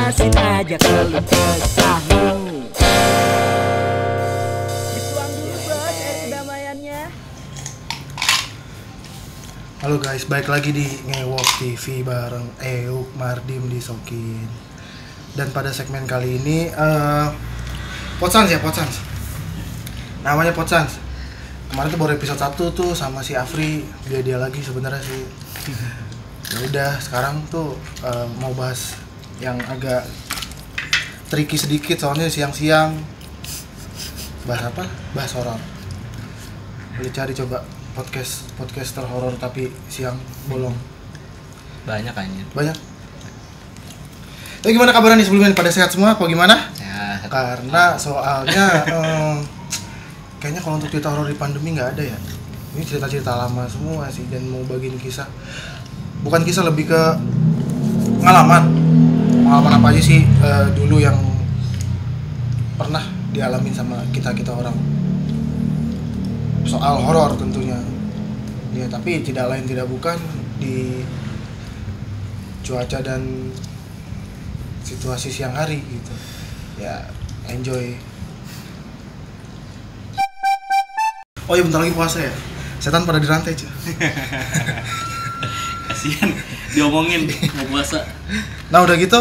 Masukin aja keluh kesahmu. Dituang dulu bos air kedamaiannya. Halo guys, balik lagi di Ngewok TV bareng Euk, Mardim, Disokin. Dan pada segmen kali ini Potsans ya, Potsans. Namanya Potsans. Kemarin tuh baru episode 1 tuh sama si Afri, dia lagi sebenarnya sih. Ya udah, sekarang tuh mau bahas yang agak tricky sedikit soalnya siang-siang. Bahas apa? Bahas horor. Boleh cari coba podcaster horor tapi siang bolong. Banyak anjir. Banyak. Tapi gimana kabarnya nih sebelumnya, pada sehat semua apa gimana? Sehat. Karena soalnya kayaknya kalau untuk cerita horor di pandemi nggak ada ya. Ini cerita-cerita lama semua sih, dan mau bagiin kisah. Bukan kisah, lebih ke pengalaman. Pengalaman apa aja sih dulu yang pernah dialamin sama kita orang. Soal horor tentunya. Ya, tapi tidak lain tidak bukan di cuaca dan situasi siang hari gitu. Ya, enjoy. Oh iya, bentar lagi puasa ya. Setan pada dirantai, cuy. Kasihan diomongin mau puasa. Nah, udah gitu.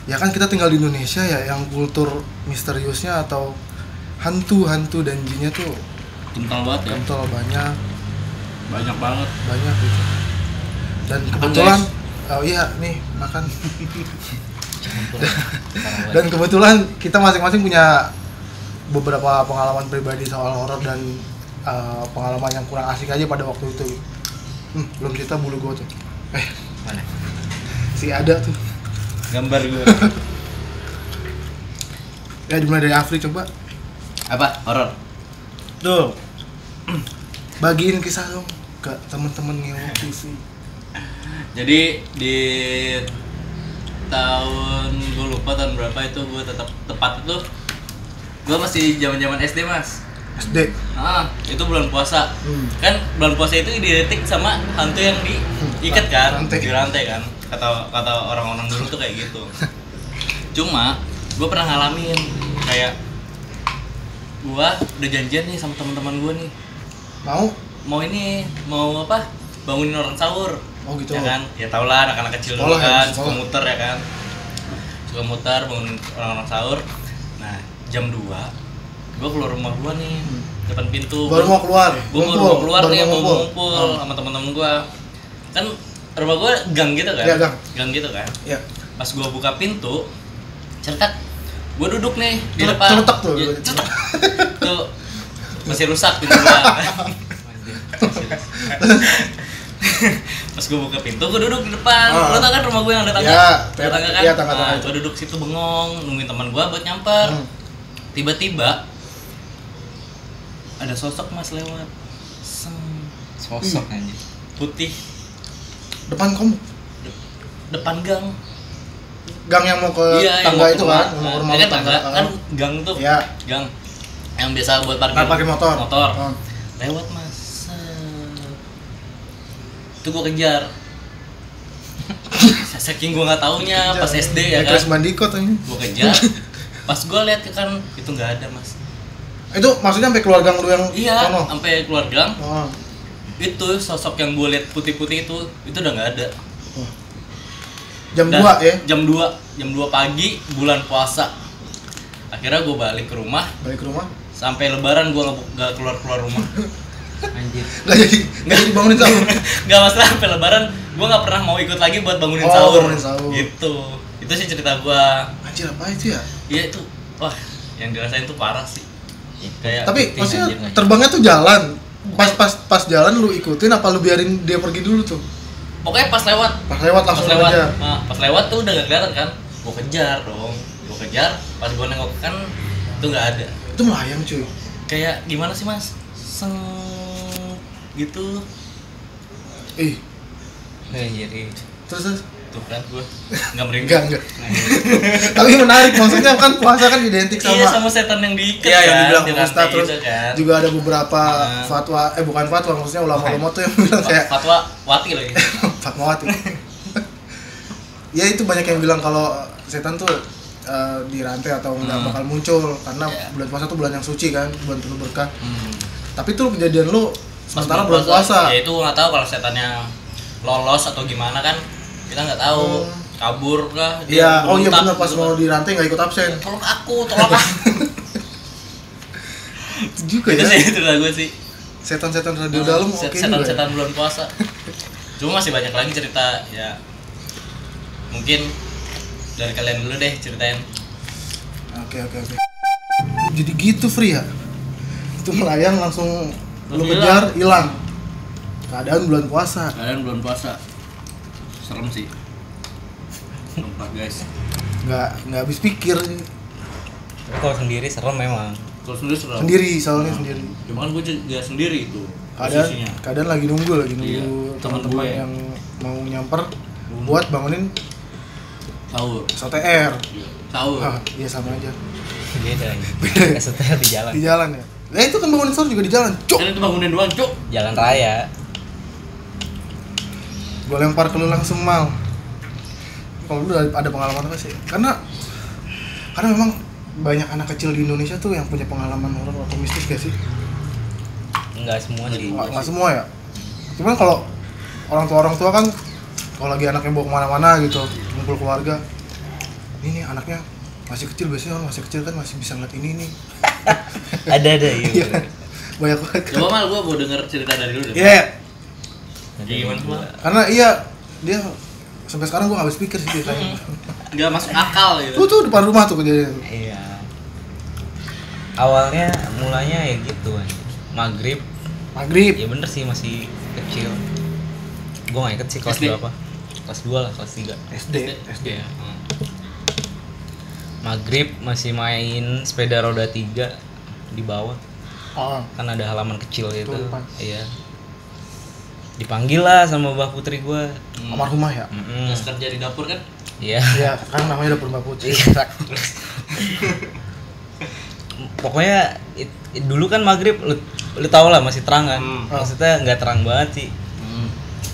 Ya kan kita tinggal di Indonesia ya, yang kultur misteriusnya atau hantu dan jinnya tuh Kental banget ya. kental banyak banget gitu. Dan kebetulan oh iya nih makan. Dan kebetulan kita masing-masing punya beberapa pengalaman pribadi soal horor dan pengalaman yang kurang asik aja pada waktu itu. Belum cerita bulu gue tuh. Mana? Si ada tuh. Gambar gue. Ya dimulai dari Afri coba. Apa? Horor. Tuh. Bagiin kisah dong ke teman-teman Ngewok TV. Jadi di tahun gue lupa tahun berapa itu, gue tepat itu gue masih zaman SD mas. SD. Itu bulan puasa. Kan bulan puasa itu identik sama hantu yang diikat kan, di rantai kan. Kata orang-orang dulu tuh kayak gitu. Cuma gue pernah ngalamin kayak gue udah janjian nih sama teman-teman gue nih. Mau apa? Bangunin orang sahur. Oh gitu. Ya kan? Ya tau lah anak-anak kecil dulu kan, suka muter ya kan. Suka muter bangunin orang-orang sahur. Nah, jam 2 gue keluar rumah gue nih, depan pintu. Baru mau keluar. Gue mau keluar nih, mau ngumpul sama teman-teman gue. Kan rumah gue gang gitu kan? Iya, gang gitu kan? Iya. Pas gue buka pintu, cetak, gue duduk nih di depan. Cetak tuh. Ya, cetak. Tuh masih rusak pintu gue. Pas gue buka pintu, gue duduk di depan. Lo tau kan rumah gue yang ada tangga? Ada tangga kan? Iya, tangga. Gue duduk situ bengong, nungguin teman gue buat nyamper. Tiba-tiba ada sosok mas lewat. Sosok aja. Putih. Depan kamu. Depan gang. Gang yang mau ke tangga itu kan? Mau ke rumah kan tangga kan gang tuh. Iya. Gang yang biasa buat parkir motor. Lewat mas. Itu gue kejar. Saking gue nggak taunya pas SD ya kan. Crash Bandicoot ini. Gue kejar. Pas gue lihat ke kan itu nggak ada mas. Itu maksudnya sampai keluar gang lu yang iya, sampai keluar gang. Oh. Itu sosok yang gue lihat putih-putih itu udah nggak ada. Jam 2 ya? Jam 2 pagi bulan puasa. Akhirnya gue balik ke rumah. Sampai lebaran gue nggak keluar rumah. Anjir. Nggak jadi bangunin sahur. Nggak masalah, sampai lebaran gue nggak pernah mau ikut lagi buat bangunin sahur. Gitu. Itu sih cerita gue. Anjir, apa itu ya? Iya itu. Wah, yang dirasain tuh parah sih. Kayak tapi maksudnya terbangnya tuh jalan. Pas jalan lu ikutin apa lu biarin dia pergi dulu tuh? Pokoknya pas lewat langsung aja. Pas lewat tuh udah gak kelihatan kan? Gue kejar, pas gue nengok kan itu nggak ada. Itu melayang cuy. Kayak gimana sih mas? Gitu. Jadi Terus tuh kan gue nggak merinding. Enggak. Tapi menarik, maksudnya kan puasa kan identik sama sama setan yang diikat kan. Iya, yang dibilang ustaz terus gitu kan. Juga ada beberapa fatwa, bukan fatwa, maksudnya ulama-ulama tuh yang bilang kayak fatwa wati lagi. Fatmawati. Ya itu banyak yang bilang kalau setan tuh dirantai atau nggak bakal muncul karena bulan puasa tuh bulan yang suci kan, bulan penuh berkah. Tapi tuh kejadian lu sementara bulan puasa. Ya itu nggak tahu kalau setannya lolos atau gimana kan, kita nggak tahu. Kabur kah? Iya, oh iya benar, pas mau dirantai nggak ikut absen. Tolong aku. Itu juga Itu ya. sih itu lah gue sih. Setan-setan radio dalam oke juga. Setan bulan puasa. Cuma masih banyak lagi cerita ya. Mungkin dari kalian dulu deh ceritain. Oke. Jadi gitu Free ya. Itu melayang langsung lu kejar hilang. Keadaan bulan puasa. Serem sih. Tempat guys. Nggak habis pikir. Tapi kalau sendiri serem memang. Kalau sendiri serem. Soalnya sendiri. Cuma kan gue juga sendiri itu. Keadaan lagi nunggu Iya, teman-teman gue. yang mau nyamper buat bangunin Sahur. SOTR. Sahur. Iya sama aja. Beda ya. Setel di jalan. Di jalan ya. Nah itu kan bangunin sahur juga di jalan. Cuk. Kan itu bangunin doang, Cuk. Jalan raya. Gue lempar ke lu langsung mal. Kalau lu ada pengalaman apa sih? Karena memang banyak anak kecil di Indonesia tuh yang punya pengalaman horor atau mistis gak sih? Enggak semua sih. Nggak semua ya. Cuman kalau orang tua kan kalau lagi anaknya bawa kemana-mana gitu, ngumpul keluarga, ini nih anaknya masih kecil, biasanya orang masih kecil kan masih bisa ngeliat ini nih. Ada Iya. iya. Banyak banget. Coba mal gue mau denger cerita dari lu deh. Iya. Gimana mal? Karena iya dia sampai sekarang gua nggak habis pikir sih ceritanya. Nggak masuk akal gitu. Tuh depan rumah tuh kejadian. Iya. Awalnya mulanya ya gitu kan. Maghrib. Ya bener sih masih kecil. Gua nggak inget sih kelas SD. berapa. Kelas 2 lah, kelas 3. SD. Iya. Maghrib masih main sepeda roda 3 di bawah. Oh. Kan ada halaman kecil gitu. Tuh, pas. Iya. Dipanggil lah sama Mbak Putri gua. Almarhumah ya. Terus kerja di dapur kan? Iya. Iya, kan namanya dapur Mbak Putri. Pokoknya dulu kan maghrib lu tau lah masih terang kan. Maksudnya nggak terang banget sih.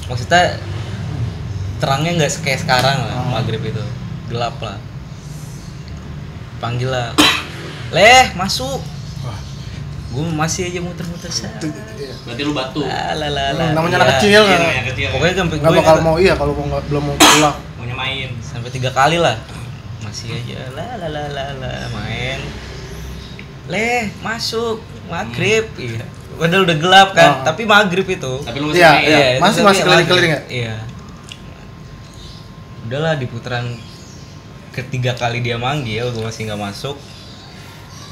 Maksudnya terangnya nggak kayak sekarang lah. Maghrib itu gelap lah. Panggil lah, Leh masuk. Gue masih aja muter-muter sana. Berarti lu batu. Namanya anak kecil kan. Yang kecil. Pokoknya sampai Nggak bakal mau kalau belum mau pulang. Maunya main. sampai 3 kali lah. Masih aja main. Leh masuk maghrib. Iya. Padahal udah gelap kan, tapi maghrib itu. Tapi lu masih Iya, main. iya. itu Masih tapi keliling-keliling ya? Iya. Udahlah di putaran ketiga kali dia manggil, gue masih nggak masuk.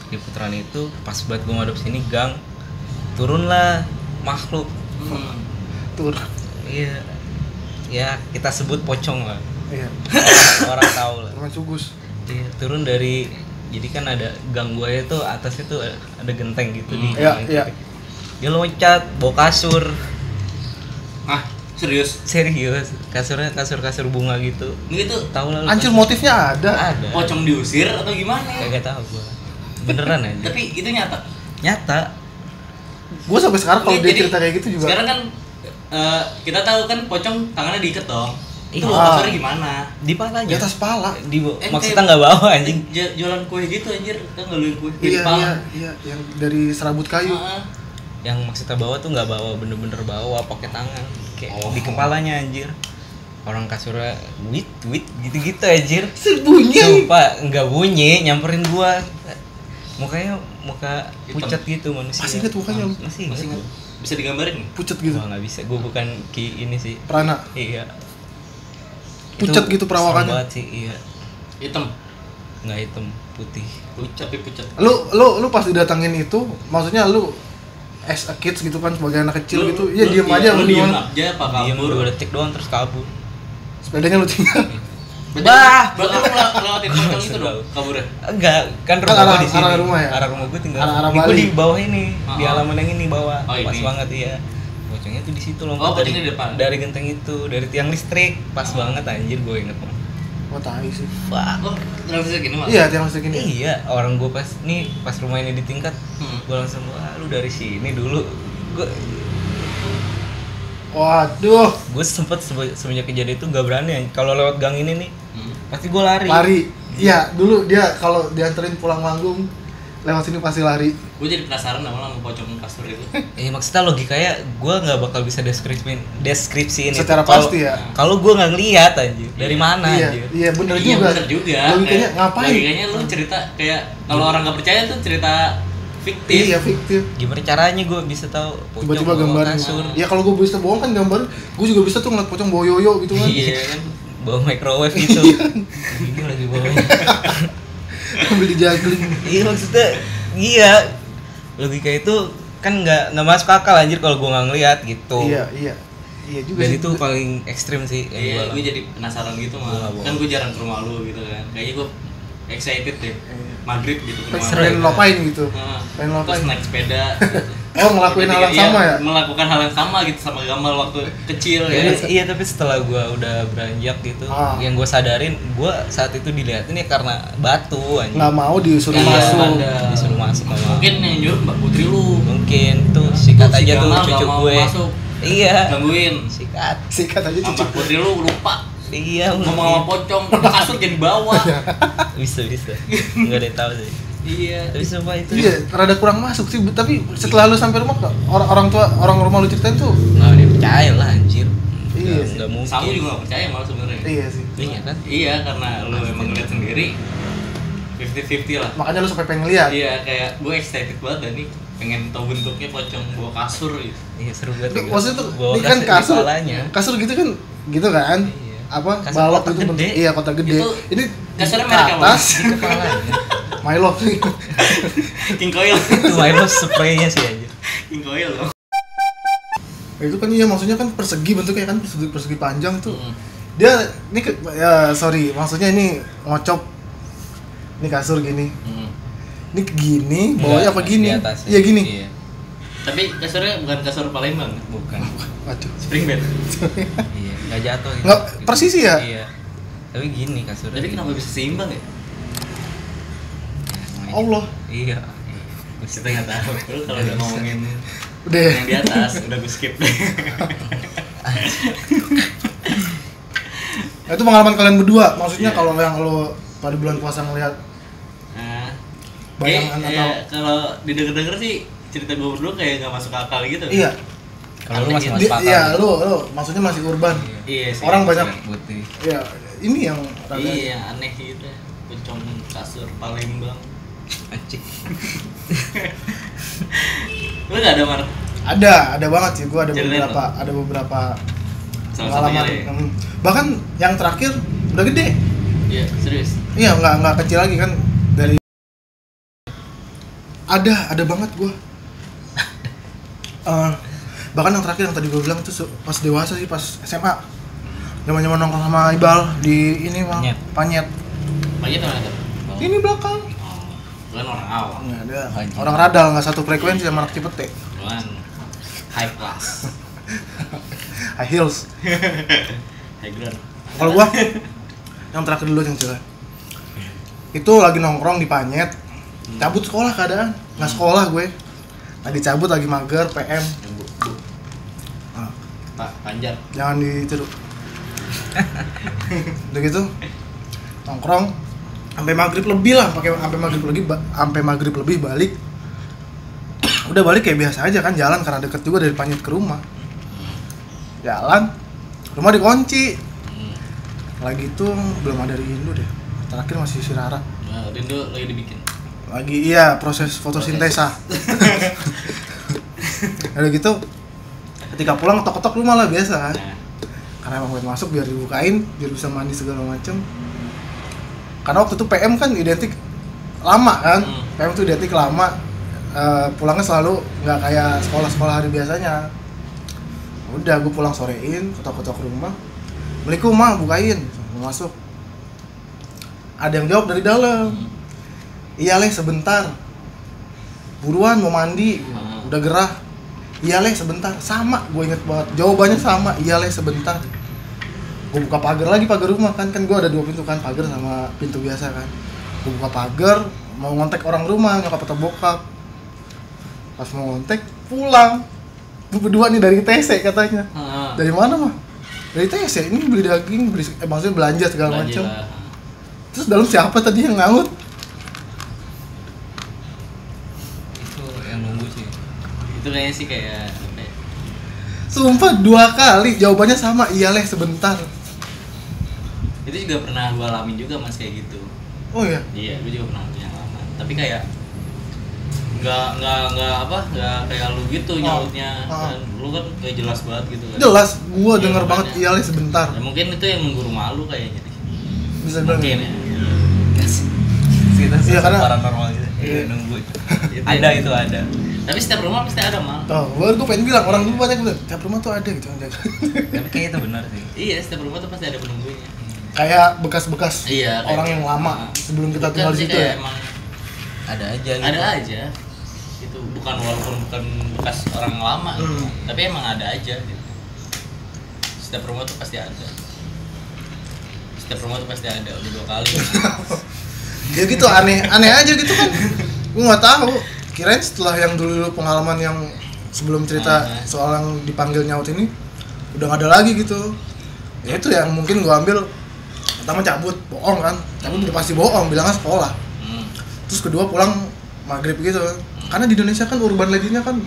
Di putaran itu pas buat gue ngadep sini gang, turunlah makhluk. Turun. Iya. Ya kita sebut pocong lah. Iya. Orang tahu lah. Teman sugus. Iya, turun dari, jadi kan ada gang gua itu atasnya tuh ada genteng gitu di Iya, gang iya. gitu. Dia loncat bawa kasur. Ah, serius? Serius, kasur bunga gitu. Gitu. Tahu lah lu. Anjir kasur. motifnya ada. Ada. Pocong diusir atau gimana? Kagak tahu gua. Beneran aja. Tapi itu nyata. Nyata. Gue sampai sekarang kalau Iya, dia jadi cerita kayak gitu juga. Sekarang kan kita tahu kan pocong tangannya diikat dong. Itu Iya. bawa kasurnya gimana? Di pala aja. Di atas pala. Maksudnya nggak bawa anjing. Jualan kue gitu anjir, kan ngeluin kue di Iya, pala. iya, yang dari serabut kayu. Yang maksudnya bawa tuh nggak bawa, bener-bener bawa pakai tangan. Kayak di kepalanya anjir. Orang kasurnya wit gitu-gitu anjir. Bunyi. Sumpah nggak bunyi, nyamperin gua. Mukanya muka pucat gitu manusia. Masih inget mukanya lu? Masih Masih inget. bisa digambarin nih? Pucet gitu. Wah, nggak bisa, gua bukan ini sih. Prana. Iya. Pucat gitu perawakannya. serem banget sih, iya. Hitam, Nggak hitam, putih. tapi pucat. Lu pas didatangin itu, maksudnya lu as a kids gitu kan sebagai anak kecil gitu. Iya diem aja lu lu diem gimana? aja apa Diam kabur? 2 detik doang terus kabur. Sepedanya lu tinggal. Berarti lu ngelewatin pocong itu dong kaburnya? Enggak, kan rumah arah- gua di sini. arah rumah ya? Arah rumah gua tinggal. Arah Gua Bali. di bawah ini, di Oh. halaman yang ini bawah. Oh, Pas ini. banget iya. Pocongnya tuh di situ loh. Oh, pocongnya di depan. Dari genteng itu, dari tiang listrik. Pas banget anjir, gue inget banget. Wah tai sih. Fuck. Oh, terus gini mah? Iya, tiang listrik ini. Iya, orang gue pas rumah ini di tingkat, gue langsung wah lu dari sini dulu. Waduh. Gue sempet semenjak kejadian itu nggak berani. Kalau lewat gang ini nih, pasti gue lari. Iya, dulu dia kalau dianterin pulang manggung lewat sini pasti lari. Gue jadi penasaran sama pocong kasur itu. Maksudnya logikanya gue nggak bakal bisa deskripsiin secara itu. pasti ya. Kalau gue nggak ngeliat anjir, dari mana Iya, anjir? iya bener Iya juga. bener juga. Logikanya ngapain? Logikanya lu cerita kayak kalau orang nggak percaya tuh cerita fiktif. Iya fiktif. Gimana caranya gue bisa tahu pocong Tiba-tiba bawa gambarnya. kasur? Ya kalau gue bisa bohong kan gambar, gue juga bisa tuh ngeliat pocong bawa yoyo gitu kan. Iya kan. Bawa microwave gitu. Ini lagi bawanya. Sambil dijuggling. Iya maksudnya iya. Logika itu kan nggak masuk akal anjir kalau gue nggak ngeliat gitu. Iya, iya. Iya juga Dan sih. itu paling ekstrim sih. Iya, gue jadi penasaran gitu mah. Kan gue jarang ke rumah lu gitu kan. Kayaknya gue excited deh. Maghrib gitu ke rumah. pengen ngapain gitu. Nah, Pengen terus ngapain. naik sepeda gitu. Oh, ngelakuin hal yang Iya, sama ya? melakukan hal yang sama gitu sama Gamal waktu kecil ya. Iya tapi setelah gue udah beranjak gitu, yang gue sadarin gue saat itu dilihatin ya karena batu anjir. Nggak mau disuruh Iya, masuk. ada. Disuruh masuk sama. Mungkin yang nyuruh Mbak Putri lu. Mungkin tuh sikat Si aja tuh Gamal cucu nggak mau gue. masuk. Iya. Gangguin. Sikat. Sikat aja Mbak cucu. Putri lu lupa. Iya. Ngomong sama pocong, kasur jadi bawah. Bisa. Nggak ada yang tahu sih. Iya. Tapi sumpah itu. Iya, rada kurang masuk sih. Tapi setelah lu sampai rumah, orang rumah lu ceritain tuh. Nggak ada yang percaya lah anjir. Iya sih. Nggak mungkin. Sama juga gak percaya malah sebenarnya. Iya sih. Iya kan? Iya, karena lu emang ngeliat sendiri 50-50 lah. Makanya lu sampai pengen lihat. Iya, kayak gue excited banget dan nih pengen tahu bentuknya pocong bawa kasur gitu. Iya seru banget. Maksudnya tuh, Bawa ini kan di kasur, kepalanya. kasur gitu kan, gitu kan? Iya. Apa? Kasur Balok kotak gitu gede. Iya, kotak gede. Itu Ini kasurnya ke merek apa? atas. Di kepalanya. My love nih. King Coil. Itu Milo spraynya sih anjir. King Coil loh. Itu kan iya, maksudnya kan persegi bentuknya kan, persegi panjang tuh. Dia ini ya sorry, maksudnya ini ngocok. Ini kasur gini. Ini gini, bawahnya apa gini? Di atas, Iya gini. Iya. Tapi kasurnya bukan kasur Palembang. Bukan. Waduh. Spring bed. Iya, nggak jatuh gitu. Nggak persisi ya? Iya. Tapi gini kasurnya. Tapi kenapa bisa seimbang ya? Allah. Iya. Kita nggak tahu. Lu kalau udah ngomongin Udah. yang di atas, udah gue skip. Nah, itu pengalaman kalian berdua. Maksudnya Iya. kalau yang lo pada bulan puasa ngelihat Nah, bayangan atau kalau didengar-dengar sih cerita gue berdua kayak nggak masuk akal gitu. iya. Kalau lu masih Di- masuk akal. iya, lu maksudnya masih urban. Iya sih. Orang banyak putih. iya, ini yang rada Iya, aneh gitu. Pocong kasur Palembang. Anjing. Lu nggak ada Mar? ada banget sih. Gua ada Ceritain beberapa Salah pengalaman. satunya ya? Bahkan yang terakhir udah gede. Iya, serius. Iya, nggak kecil lagi kan dari ada banget gua. Bahkan yang terakhir yang tadi gua bilang itu pas dewasa sih, pas SMA. Zaman-zaman nongkrong sama Ibal di ini mah Panyet. Banyak mana tuh? Ini belakang. Lu kan orang awam. Nggak ada. Anjing. Orang radal nggak satu frekuensi sama anak Cipete. Lu kan high class. High heels. High ground. Kalau gua yang terakhir dulu yang cerita. Itu lagi nongkrong di Panyet. Cabut sekolah keadaan. Nggak sekolah gue. Lagi cabut, lagi mager, PM. Nah, Pak Panjar. jangan ditiru. Udah gitu nongkrong sampai maghrib lebih lah, sampai maghrib lebih balik. Udah balik kayak biasa aja kan, jalan karena deket juga dari Panyet ke rumah. Jalan, rumah dikunci. Lagi itu belum ada Rindu deh. Terakhir masih si Rara. Nah, Rindu lagi dibikin. Lagi iya proses fotosintesa. Udah gitu ketika pulang ketok-ketok rumah lah biasa kan. Nah, Karena emang pengen masuk biar dibukain, biar bisa mandi segala macem. Karena waktu itu PM kan identik lama kan. PM tuh identik lama. Pulangnya selalu nggak kayak sekolah-sekolah hari biasanya. Udah gue pulang sorein, ketok-ketok rumah. Assalamualaikum Ma, bukain. Mau masuk. Ada yang jawab dari dalam. Iya Leh sebentar. Buruan mau mandi. Udah gerah. Iya Leh sebentar. Sama, gue inget banget. Jawabannya sama. Iya Leh sebentar. Gue buka pagar lagi, pagar rumah kan. Kan gue ada 2 pintu kan, pagar sama pintu biasa kan. Gue buka pagar, mau ngontek orang rumah, nyokap atau bokap. Pas mau ngontek, pulang. Gue berdua nih dari TC katanya. Dari mana mah? Dari tes ya, ini beli daging, maksudnya belanja segala Belanja macam. lah. Terus dalam siapa tadi yang ngaut? Itu yang nunggu sih. Itu kayaknya sih kayak apa ya? Sumpah 2 kali jawabannya sama, iyalah sebentar. Itu juga pernah gue alamin juga mas kayak gitu. Oh iya. Iya, gue juga pernah punya pengalaman. Tapi kayak nggak kayak lu gitu nyautnya. Dan lu kan kayak jelas banget gitu kan. Jelas, gua Iya, denger banget makanya. iyalah sebentar. Ya mungkin itu yang mengguru malu kayaknya deh. Bisa bilang. Mungkin ya. Kita Iya, karena- paranormal gitu. Iya. Nunggu. Itu Ada ya. itu ada. Tapi setiap rumah pasti ada mal. Oh, gua pengen bilang orang dulu banyak bilang, tiap rumah tuh ada gitu yang jaga. Tapi kayak itu benar sih. Iya, setiap rumah tuh pasti ada penunggunya. Kayak bekas-bekas Iya, kayak- orang yang lama sebelum kita Bukan tinggal di sih, situ kayak ya. Emang Ada aja gitu. ada aja. Itu bukan walaupun bukan bekas orang lama, gitu. Tapi emang ada aja gitu. Setiap rumah tuh pasti ada. Setiap rumah tuh pasti ada, udah 2 kali. Ya gitu aneh aja gitu kan. Gua nggak tahu. Kirain setelah yang dulu pengalaman yang sebelum cerita soal yang dipanggil nyaut ini udah nggak ada lagi gitu. Ya itu yang mungkin gua ambil pertama cabut, bohong kan. Cabut udah pasti bohong, bilangnya sekolah. Terus kedua pulang maghrib gitu. Karena di Indonesia kan urban legend-nya kan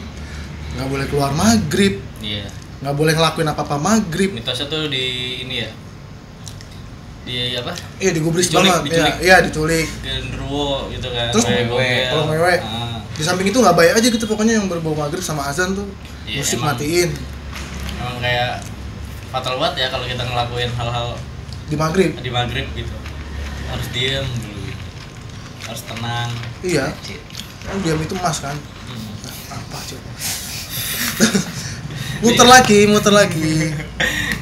nggak boleh keluar maghrib, Iya. nggak boleh ngelakuin apa-apa maghrib. Mitosnya tuh di ini ya. Di apa? Iya digubris Diculik, banget. diculik. Iya diculik. Genderuwo gitu kan. Terus kayak ngewe, gobel. kalau ngewe. Ah. Di samping itu nggak baik aja gitu pokoknya yang berbau maghrib sama azan tuh Iya, musik emang. matiin Emang kayak fatal banget ya kalau kita ngelakuin hal-hal di maghrib. di maghrib gitu. Harus diem dulu gitu. Harus tenang. Iya. Kan diam itu emas kan. Hmm. Apa coba? muter lagi.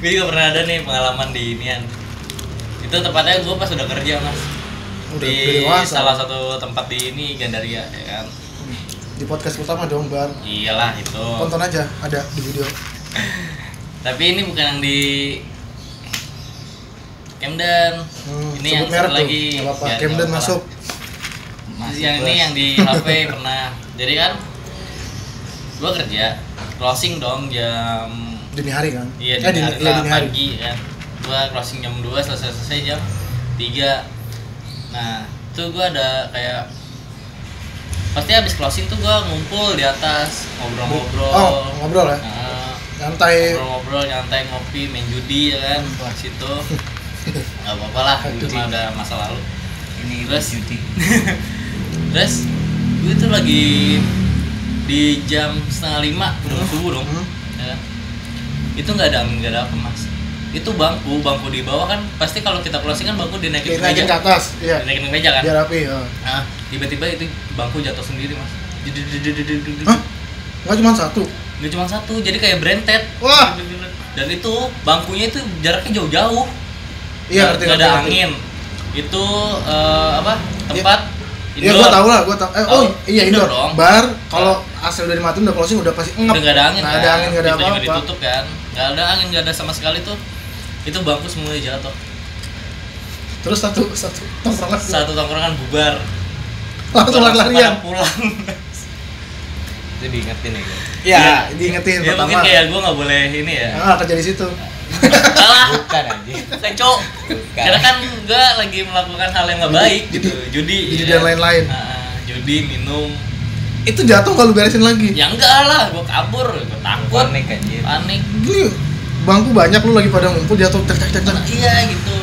Gue juga pernah ada nih pengalaman di inian. Itu tepatnya gue pas udah kerja mas. Udah Di dewasa. salah satu tempat di ini Gandaria ya kan. Di podcast pertama dong Bar. Iyalah itu. Tonton aja ada di video. Tapi ini bukan yang di Camden. Ini yang sebut merek satu tuh. lagi. Nggak apa-apa. Ya, Camden nggak apa-apa masuk. lah. Yang ini yang di HP pernah. Jadi kan gua kerja closing dong jam Dini hari kan? iya dini hari iya, lah, dini hari. pagi kan. Gua closing jam 2 selesai jam 3. Nah, tuh gua ada kayak pasti habis closing tuh gua ngumpul di atas ngobrol-ngobrol. Oh, ngobrol ya. Nah, Nyantai. ngobrol-ngobrol nyantai ngopi main judi ya kan di situ nggak apa-apa lah itu mah udah masa lalu. Ini Terus? judi. Terus gue tuh lagi di jam 4:30 udah subuh dong ya kan? Itu nggak ada angin nggak ada apa mas. Itu bangku di bawah kan pasti kalau kita closing kan bangku dinaikin ke Naikin meja, ke atas. Iya. dinaikin ke meja kan. Biar rapi. Ya. Nah tiba-tiba itu bangku jatuh sendiri mas. Hah? Nggak cuma satu. Nggak cuma satu, jadi kayak brentet. Wah. Dan itu bangkunya itu jaraknya jauh-jauh. Iya, Nggak ada angin. Itu apa? Tempat Iya, indoor. gua tahu lah, gua tahu. Tahu? Iya Indoor indoor. dong. Bar kalau hasil dari matiin udah closing udah pasti ngep. Udah nggak ada angin. Nggak kan? ada angin, nggak ada Pintu juga apa-apa. ditutup kan. Nggak ada angin, nggak ada sama sekali tuh. Itu bangku semuanya jatuh. Terus satu tongkrongan Satu tongkrongan bubar. langsung lari-larian. Pada pulang. Itu diingetin ya. Iya, diingetin Ya pertama. mungkin kayak gue nggak boleh ini ya. Kerja di situ. Salah. Bukan anjing. Keco. Bukan. Karena kan gue lagi melakukan hal yang nggak baik gitu. Judi. Judi ya. dan lain-lain. Judi, minum. Itu jatuh kalau beresin lagi. Ya enggak lah, gue kabur, gue takut. Panik anjir. Panik. Gini, bangku banyak lu lagi pada ngumpul jatuh cek. Iya gitu.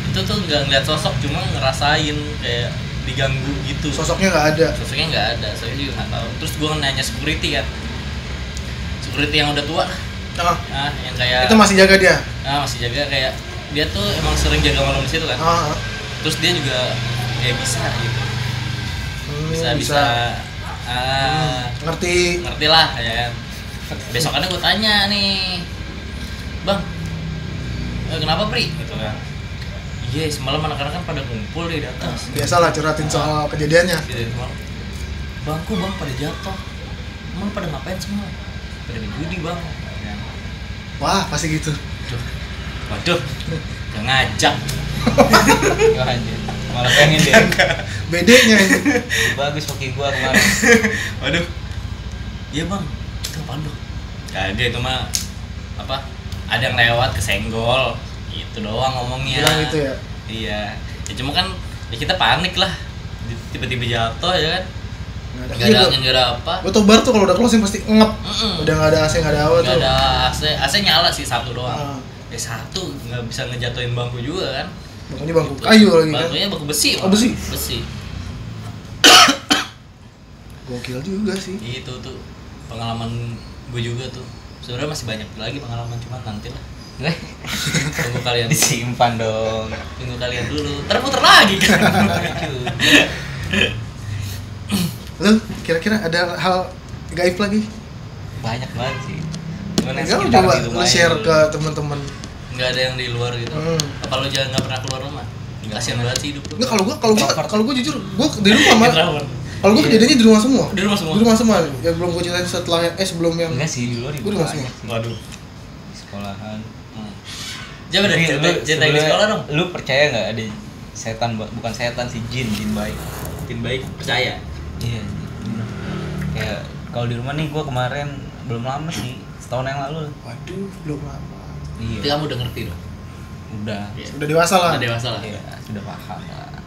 Itu tuh nggak ngeliat sosok, cuma ngerasain kayak diganggu gitu. Sosoknya nggak ada. Sosoknya nggak ada, saya juga nggak tahu. Terus gue nanya security kan, security yang udah tua, Nah, yang kayak itu masih jaga dia. masih jaga kayak dia tuh emang sering jaga malam di situ kan. Terus dia juga kayak bisa gitu, bisa ngerti. ngerti lah ya kan. Besokannya gue tanya nih, bang, kenapa Pri? Gitu kan. Iya, semalam anak-anak kan pada ngumpul di atas. Biasalah curhatin soal kejadiannya. Gitu, semalam. Bangku bang pada jatuh. Emang pada ngapain semua? Pada main judi bang. Ya. Wah, pasti gitu. Waduh, gak ngajak. Wah anjir. Malah pengen dia. Bedanya ini. Bagus hoki gua kemarin. Waduh. Iya bang, itu apaan bang? Kagak itu mah apa? ada yang lewat kesenggol itu doang ngomongnya. Bilang gitu ya. Iya ya cuma kan ya kita panik lah tiba-tiba jatuh ya kan nggak ada angin nggak ada apa. Gue tau bar tuh kalau udah closing pasti ngep. Udah nggak ada AC nggak ada apa tuh. Nggak ada AC nyala sih satu doang. Satu nggak bisa ngejatuhin bangku juga kan. Bangkunya bangku kayu lagi kan. Bangkunya bangku besi. Oh besi. Gokil juga sih. Itu tuh pengalaman gue juga tuh. Sebenarnya masih banyak lagi pengalaman cuman nanti lah. Tunggu kalian disimpan dong. Tunggu kalian dulu. Terputar lagi kan. Lu kira-kira ada hal gaib lagi? Banyak banget sih. Enggak coba lu share ke teman-teman. Enggak ada yang di luar gitu. Apa lu jangan enggak pernah keluar rumah? Kasian banget sih hidup lu. Enggak kalau gua jujur, gua di rumah mah. Kalau gua kejadiannya di rumah semua. Di rumah semua. Di rumah semua. Yang belum gua ceritain setelah sebelum yang enggak sih di luar di rumah semua. Waduh. Di sekolahan. Coba deh cerita di sekolah dong. Lu percaya enggak ada setan, bukan setan sih, jin baik. Jin baik percaya. Iya, bener. Kayak kalau di rumah nih gua kemarin belum lama sih, setahun yang lalu. Waduh, belum lama. Iya. Tapi kamu udah ngerti dong. Udah. Ya. Udah dewasa lah. Udah dewasa lah. Iya, sudah paham lah.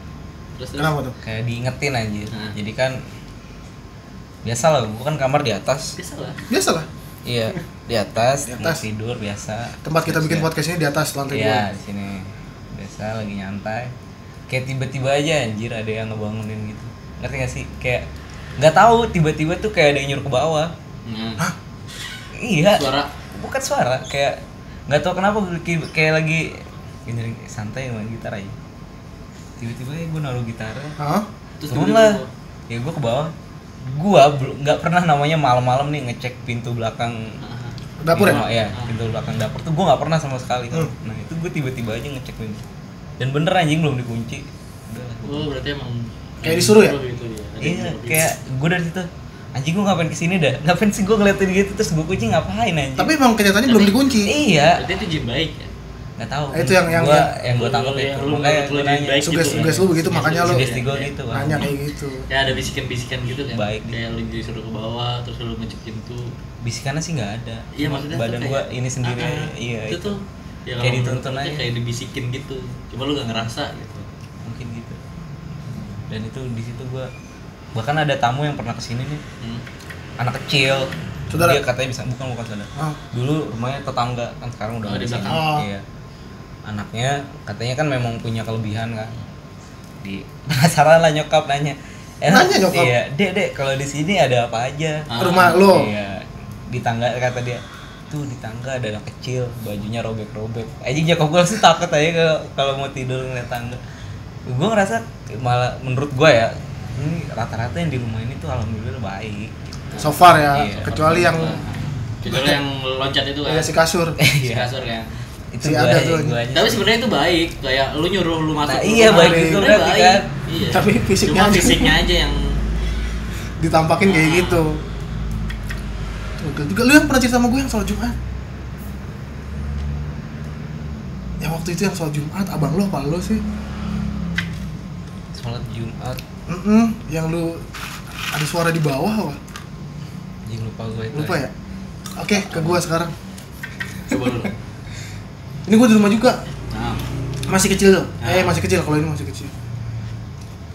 Terus Kenapa tuh? Kayak diingetin anjir. Jadi kan biasa lah, gua kan kamar di atas. Biasa lah. Iya, di atas, Di atas. mau tidur biasa. Tempat kita bikin Biasa. podcast ini di atas lantai 2. Iya, di sini. Biasa lagi nyantai. Kayak tiba-tiba aja anjir ada yang ngebangunin gitu. Ngerti gak sih? Kayak nggak tahu tiba-tiba tuh kayak ada yang nyuruh ke bawah. Hah? Iya. Suara. Bukan suara, kayak nggak tahu kenapa kayak lagi gini santai main gitar aja. Tiba-tiba gue naruh gitarnya. Hah? Turun lah. Ya gue ke bawah. Gua nggak pernah namanya malam-malam nih ngecek pintu belakang Dapur ya? Iya, pintu belakang dapur tuh gue nggak pernah sama sekali. Nah itu gue tiba-tiba aja ngecek pintu. Dan bener anjing belum dikunci. Udah. Oh berarti emang Kayak disuruh ya? Gitu, ya. Iya, kayak gue dari situ anjing gue ngapain kesini dah? Ngapain sih gue ngeliatin gitu terus gue kunci ngapain anjing? Tapi emang kenyataannya belum dikunci. Iya, Berarti itu jin baik ya? nggak tahu. Itu yang gue tangkap Yang itu. lu Makanya menurut lu gue jin nanya. baik. Suges lu begitu makanya lu Sugesti gue gitu. Bang. nanya kayak gitu. Ya ada bisikan-bisikan gitu kan? Baik. Kayak lu disuruh ke bawah terus lu ngecek pintu. Bisikannya sih nggak ada. Iya Cuma maksudnya badan tuh gue kayak, ini sendiri. Iya itu tuh ya kayak kalau dituntun menurut aja. kayak dibisikin gitu. Cuma lu gak ngerasa gitu. Mungkin gitu. Dan itu di situ gue bahkan ada tamu yang pernah kesini nih, anak kecil. Saudara? Dia katanya bisa bukan saudara. Dulu rumahnya tetangga kan sekarang udah Oh, di di sini. belakang. Iya. Anaknya katanya kan memang punya kelebihan kan. Di penasaran lah nyokap nanya. Nanya nyokap? Iya, Dek, kalau di sini ada apa aja? Rumah lo. Iya. Di tangga kata dia. Tuh di tangga ada anak kecil, bajunya robek-robek. Anjing nyokap gue sih takut aja kalau mau tidur ngeliat tangga. Gue ngerasa malah menurut gue ya, ini rata-rata yang di rumah ini tuh alhamdulillah baik. So far ya, Iya. kecuali yang yang loncat itu kan? si kasur. Si kasur kan? Itu Si gua ada aja, tuh. gua aja. Tapi sebenarnya itu baik, kayak lu nyuruh lu masuk. Nah, ke iya, rumah, baik itu sebenarnya berarti kan. Iya. Tapi fisiknya Cuma aja. fisiknya aja yang Ditampakin kayak gitu. Gokil juga. Lu yang pernah cerita sama gue yang sholat Jumat. Yang waktu itu yang sholat Jumat, abang lu apa lu sih? Sholat Jumat, Yang lu ada suara di bawah apa? anjing lupa gue itu. Lupa ya? Oke, ke gua sekarang. coba dulu. Ini gua di rumah juga. Nah, Masih kecil tuh. Masih kecil, kalau ini masih kecil.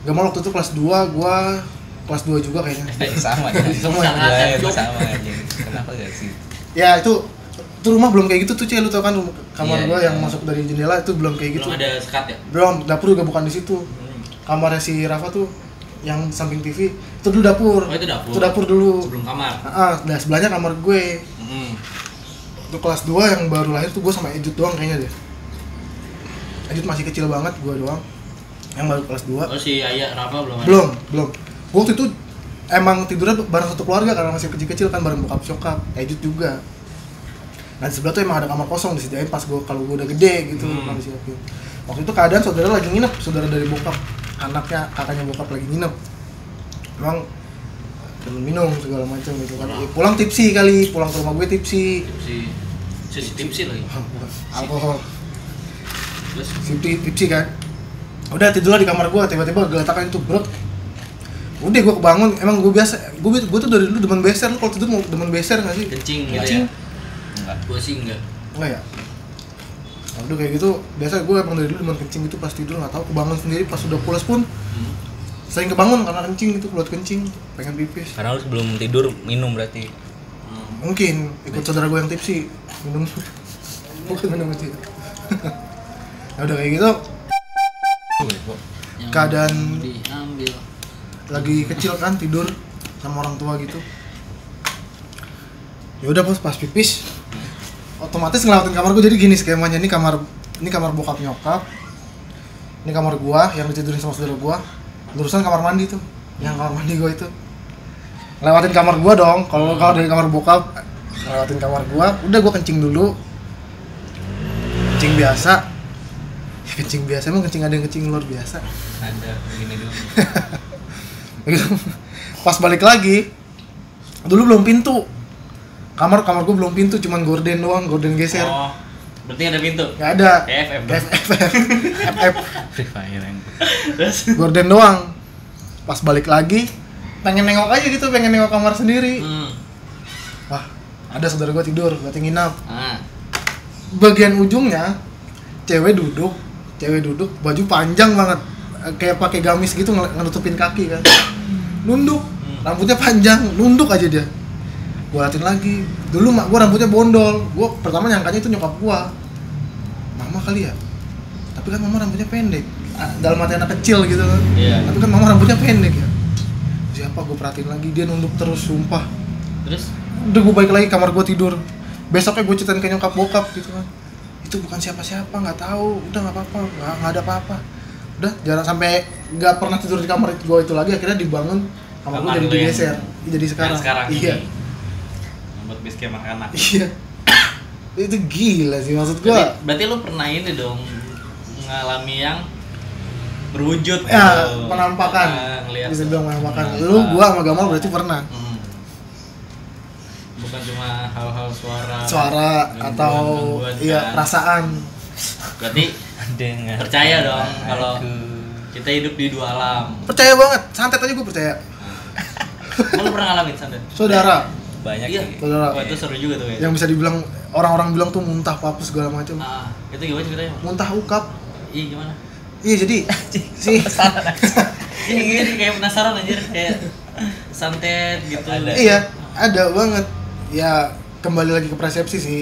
Gak mau waktu itu kelas 2, gua kelas 2 juga kayaknya. Sama ya. Sama ya? Iya, itu sama anjing. Kenapa gak sih? Ya itu rumah belum kayak gitu tuh, Cel, lu tau kan kamar Iya, gua iya. yang masuk dari jendela itu belum kayak gitu. belum ada sekat ya? Belum, dapur juga bukan di situ. Kamarnya si Rafa tuh yang samping TV itu dulu dapur. Oh, itu dapur. Itu dapur dulu. Sebelum kamar. Nah sebelahnya kamar gue. Itu kelas 2 yang baru lahir tuh gue sama Ejut doang kayaknya deh. Ejut masih kecil banget, gue doang yang baru kelas 2. Oh si Ayah Rafa belum ada? Belum. Gue waktu itu emang tidurnya bareng satu keluarga karena masih kecil-kecil kan, bareng bokap nyokap, Ejut juga. Nah di sebelah tuh emang ada kamar kosong disediain pas gue kalau gue udah gede gitu kan disiapin. Waktu itu keadaan saudara lagi nginep, saudara dari bokap, anaknya kakaknya bokap lagi nginep. Emang minum segala macam gitu kan. Pulang tipsi kali, pulang ke rumah gue tipsi. Tipsi lagi. Alkohol. Terus Tipsi kan. Udah tidurlah di kamar gue, tiba-tiba geletakan itu brek. Udah gue kebangun, emang gue biasa, gue tuh dari dulu demen beser. Lu kalau tidur mau demen beser nggak sih? kencing gitu Kencing. ya? Enggak. Gua sih enggak. Enggak ya? Nah, udah kayak gitu, biasa gue emang dari dulu demen kencing gitu pas tidur, nggak tahu kebangun sendiri pas udah pulas pun sering kebangun karena kencing gitu, keluar kencing, pengen pipis. Karena lu sebelum tidur minum berarti. Mungkin ikut saudara gue yang tipsi minum, bukan minum itu. Nah, udah kayak gitu, keadaan diambil. lagi kecil kan tidur sama orang tua gitu. Ya udah pas pipis, otomatis ngelewatin kamar gue. Jadi gini skemanya, ini kamar bokap nyokap, ini kamar gua yang ditidurin sama saudara gua, lurusan kamar mandi tuh, yang kamar mandi gua itu lewatin kamar gua dong. Kalau dari kamar bokap lewatin kamar gua, udah gua kencing dulu, kencing biasa. Ya, kencing biasa, emang kencing ada yang kencing luar biasa. Ada begini dulu. Pas balik lagi, dulu belum pintu. Kamar gue belum pintu, cuman gorden doang, gorden geser. Oh, berarti ada pintu? Nggak ada. FF. Free Fire yang. Terus gorden doang. Pas balik lagi, pengen nengok aja gitu, pengen nengok kamar sendiri. Wah, ada saudara gue tidur, berarti nginap. Bagian ujungnya, cewek duduk, baju panjang banget, kayak pakai gamis gitu, nutupin kaki kan. Nunduk, rambutnya panjang, nunduk aja dia. Gue liatin lagi, dulu mak gue rambutnya bondol, gue pertama nyangkanya itu nyokap gue, mama kali ya, tapi kan mama rambutnya pendek, dalam hati anak kecil gitu kan, tapi kan mama rambutnya pendek ya, siapa gue perhatiin lagi, dia nunduk terus, sumpah. Terus? Udah gue balik lagi kamar gue tidur, besoknya gue ceritain ke nyokap bokap gitu kan, itu bukan siapa-siapa, nggak tahu, udah nggak apa-apa, nggak ada apa-apa, udah jarang sampai nggak pernah tidur di kamar gue itu lagi, akhirnya dibangun kamar gue jadi digeser, jadi sekarang iya. Buat base camp anak. Iya. Itu gila sih maksud gua. Berarti lu pernah ini dong mengalami yang berwujud ya, penampakan. Bisa bilang penampakan. Lu gua sama Gamal berarti pernah. Bukan cuma hal-hal suara atau iya perasaan. Berarti percaya dong kalau kita hidup di dua alam. Percaya banget. Santet aja gua percaya. Lu pernah ngalamin santet? Saudara. Banyak iya. sih. Saudara. Wah, itu seru juga tuh ya. Yang bisa dibilang orang-orang bilang tuh muntah papus segala macam. Itu gimana ceritanya? Muntah ukap. Iya gimana? Iya jadi sih. Iya kayak penasaran anjir kayak santet gitu. Iya, ada banget. Ya kembali lagi ke persepsi sih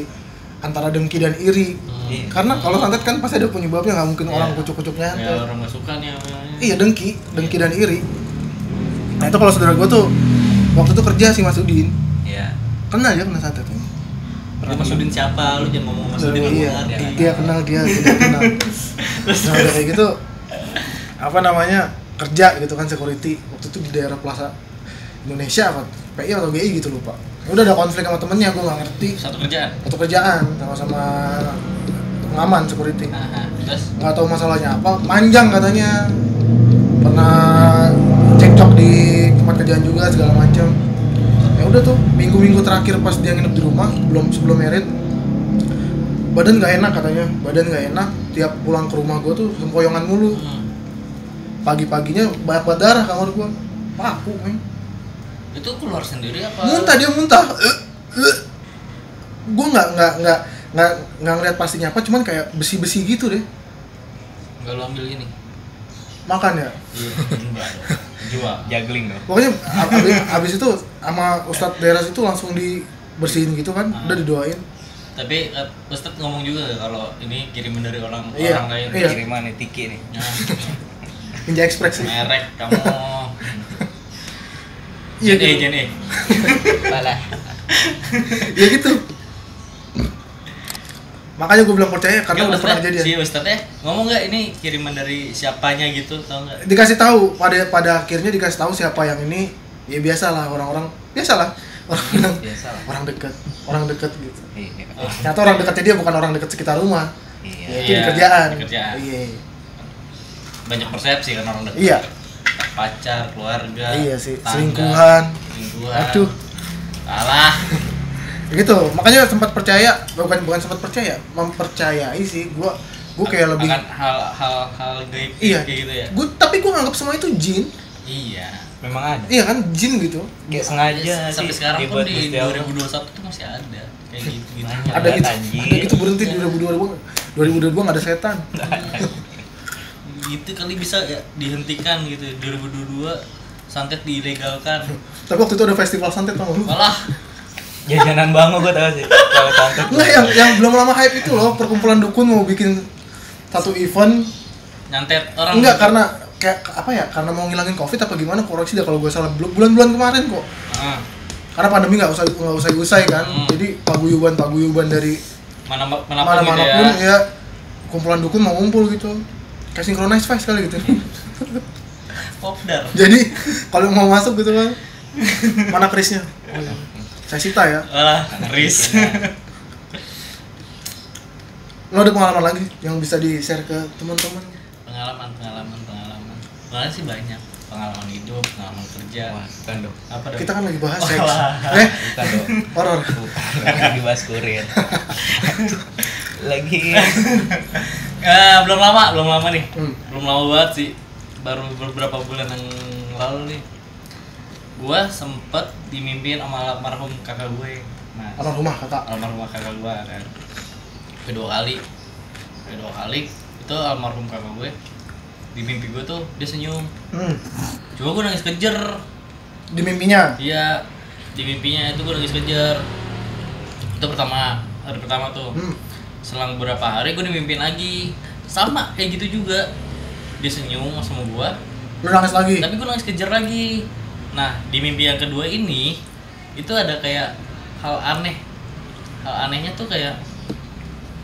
antara dengki dan iri. Karena kalau santet kan pasti ada penyebabnya, nggak mungkin orang kucuk-kucuk nyantet. Ya orang nggak suka nih. Iya dengki dan iri. Nah itu kalau saudara gue tuh waktu itu kerja si Mas Udin. Iya. Kenal ya kena santet ini. Mas Udin siapa? Lu jangan ngomong Mas Udin. Iya, dia kenal, dia tidak kenal. Nah udah kayak gitu, apa namanya, kerja gitu kan, security. Waktu itu di daerah Plaza Indonesia apa PI atau GI gitu lupa. Udah ada konflik sama temennya, gue nggak ngerti. Satu kerjaan sama-sama pengaman security. Terus? Nggak tahu masalahnya apa, panjang katanya. Pernah cekcok di tempat kerjaan juga segala macam. Ya udah tuh minggu-minggu terakhir pas dia nginep di rumah, sebelum merit, badan nggak enak katanya, tiap pulang ke rumah gue tuh sempoyongan mulu. Pagi-paginya banyak darah kamar gue, paku men. Itu keluar sendiri apa? Dia muntah. Gue nggak ngeliat pastinya apa, cuman kayak besi-besi gitu deh. Nggak lu ambil ini? Makan ya? Iya, jual. Juggling dong. Pokoknya abis itu sama Ustadz daerah itu langsung dibersihin gitu kan, udah didoain. Tapi Ustadz ngomong juga kalau ini kiriman dari orang lain. Iya. Kiriman nih, Tiki nih. Ninja Express sih. Merek kamu. Iya gitu. Jen. Balah. Ya gitu. Makanya gue bilang percaya karena udah pernah kejadian. Si Ustadznya ngomong nggak ini kiriman dari siapanya gitu, tau nggak? Dikasih tahu pada akhirnya dikasih tahu siapa yang ini. Ya biasalah orang dekat gitu. Iya. Ternyata orang dekatnya dia bukan orang dekat sekitar rumah. Iya. Ya, itu di kerjaan. Iya. Banyak persepsi kan orang dekat. Iya. Pacar, keluarga. Iya sih. Tangga, Selingkuhan. Aduh. Salah. Gitu, makanya sempat percaya, bukan sempat percaya, mempercayai sih. Gua kayak lebih akan hal gaib iya, kayak gitu ya. Tapi gua nganggap semua itu jin. Iya. Memang ada. Iya kan, jin gitu. Kayak sengaja sampai sih sekarang pun dibuat di 2021 tuh masih ada. kayak gitu. Ada gitu. Ada gitu berhenti di 2022 enggak ada setan. Gitu kali bisa ya dihentikan gitu 2022 santet dilegalkan. Tapi waktu itu ada festival santet tau lu? Malah Jajanan bango gue tau sih. Kalau santet. Enggak yang belum lama hype itu loh, perkumpulan dukun mau bikin satu event. nyantet orang. Enggak karena kayak apa ya? Karena mau ngilangin Covid apa gimana? Koreksi dah kalau gue salah. Bulan-bulan kemarin kok. Karena pandemi nggak usai kan. Jadi paguyuban dari mana-mana pun ya kumpulan dukun mau ngumpul gitu. Kayak synchronize face kali gitu. Popdar. Jadi kalau mau masuk gitu kan, mana Krisnya? Oh, ya. Saya Sita ya. Kris. Lo ada pengalaman lagi yang bisa di-share ke teman-teman? Pengalaman sih banyak. Pengalaman hidup, pengalaman kerja. Wah, bukan dong. Apa dong? Kita kan lagi bahas seks. Bukan dong. Horor. Lagi bahas kurir. Lagi belum lama nih. Belum lama banget sih. Baru beberapa bulan yang lalu nih. Gua sempet dimimpiin sama almarhum kakak gue. Nah, Almarhumah kakak gua kan. Kedua kali itu almarhum kakak gue di mimpi gue tuh dia senyum. Cuma gue nangis kejer Di mimpinya? iya, di mimpinya itu gue nangis kejer. Itu hari pertama tuh. Selang beberapa hari gue dimimpiin lagi sama kayak gitu juga, dia senyum sama gue. Lu nangis lagi? Tapi gue nangis kejer lagi. Nah di mimpi yang kedua ini itu ada kayak hal anehnya tuh kayak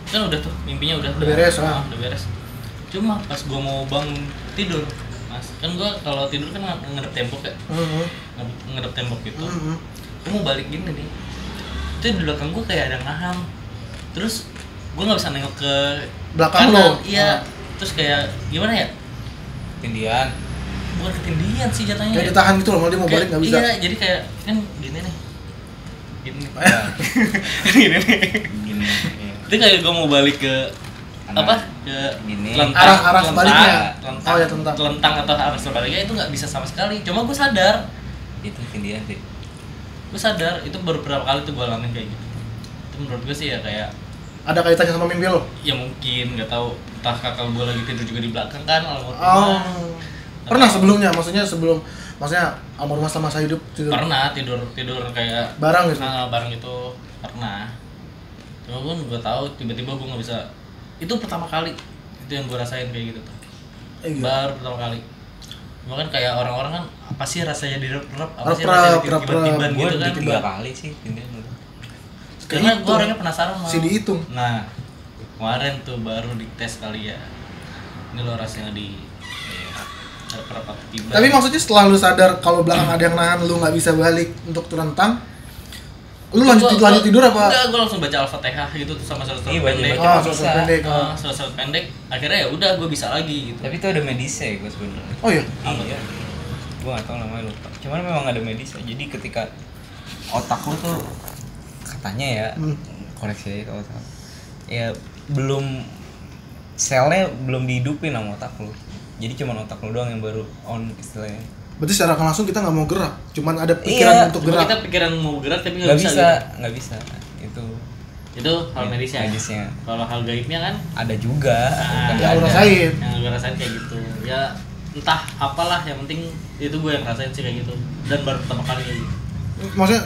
kan udah tuh mimpinya udah beres. Udah beres. Cuma pas gue mau bangun tidur, mas, kan gue kalau tidur kan ngadep tembok ya, ngadep tembok gitu. Gue mau balik gini nih, itu di belakang gue kayak ada ngaham. Terus gue nggak bisa nengok ke belakang kanan, lo? Iya. Terus kayak gimana ya? ketindihan. Bukan ketindihan sih jatuhnya. Kayak ditahan gitu loh, malah dia mau balik nggak bisa. Iya, jadi kayak kan gini nih. Gini nih. Itu kayak gue mau balik ke apa? Ke gini. Arah sebaliknya. Telentang atau arah sebaliknya itu nggak bisa sama sekali. Cuma gue sadar. Itu ketindihan sih. Gue sadar itu baru berapa kali tuh gue alamin kayak gitu. Itu menurut gue sih ya kayak ada kaitannya sama mimpi lo? ya mungkin, nggak tahu, entah kakak gue lagi tidur juga di belakang kan almarhumah. Pernah sebelumnya, maksudnya almarhumah selama saya hidup pernah tidur kayak bareng gitu? Bareng itu pernah. Cuma pun gue tahu tiba-tiba gue nggak bisa. Itu pertama kali itu yang gue rasain kayak gitu tuh. Baru pertama kali. Cuma kan kayak orang-orang kan apa sih rasanya direp-rep, apa sih rasanya tiba-tiba gitu kan. 3 kali sih tindihan. Karena gue orangnya penasaran mau. Si dihitung. Nah, kemarin tuh baru dites kali ya. Ini lo rasanya di berapa tiba. Tapi maksudnya setelah lu sadar kalau belakang ada yang nahan lu nggak bisa balik untuk terentang, lu lanjut tidur apa? Enggak, gue langsung baca Al-Fatihah gitu tuh sama surat pendek. Surat pendek. Akhirnya ya udah gue bisa lagi gitu. Tapi itu ada medisnya gue sebenarnya. Oh iya. Iya. Gue nggak tahu namanya, lupa. Cuman memang ada medisnya. Jadi ketika otak lu tuh katanya ya, koreksi aja kalau salah. Ya belum, selnya belum dihidupin sama otak lu. Jadi cuma otak lu doang yang baru on istilahnya. Berarti secara langsung kita nggak mau gerak, cuman ada pikiran untuk gerak. Kita pikiran mau gerak tapi nggak bisa. Gitu. Nggak bisa. Itu hal medisnya. Kalau hal gaibnya kan ada juga. Yang lu rasain. Yang gue rasain kayak gitu. Ya entah apalah, yang penting itu gue yang rasain sih kayak gitu. Dan baru pertama kali kayak gitu. Maksudnya,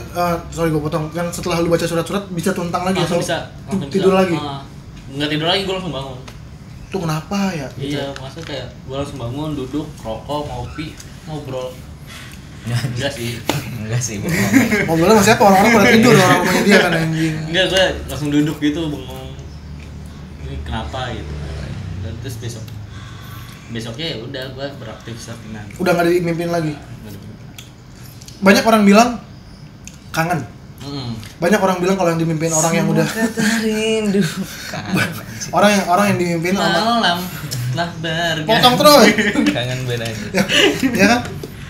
sorry gue potong, yang setelah lu baca surat-surat bisa tuntang lagi? Langsung tidur bisa. lagi? Nggak tidur lagi, gue langsung bangun. Itu kenapa ya? Iya, maksudnya kayak gue langsung bangun, duduk, rokok, ngopi, ngobrol. Enggak sih. Ngobrolnya sama siapa? Orang-orang pada tidur, orang rumahnya dia kan anjing. Enggak, gue langsung duduk gitu, bengong. Ini kenapa gitu. Dan terus besoknya ya udah gue beraktivitas ringan. Udah nggak dimimpiin lagi? Banyak orang bilang kangen. Banyak orang bilang kalau yang dimimpin orang yang udah rindu. orang yang dimimpin malam lah berganti. Potong terus. Kangen bedanya. Ya kan?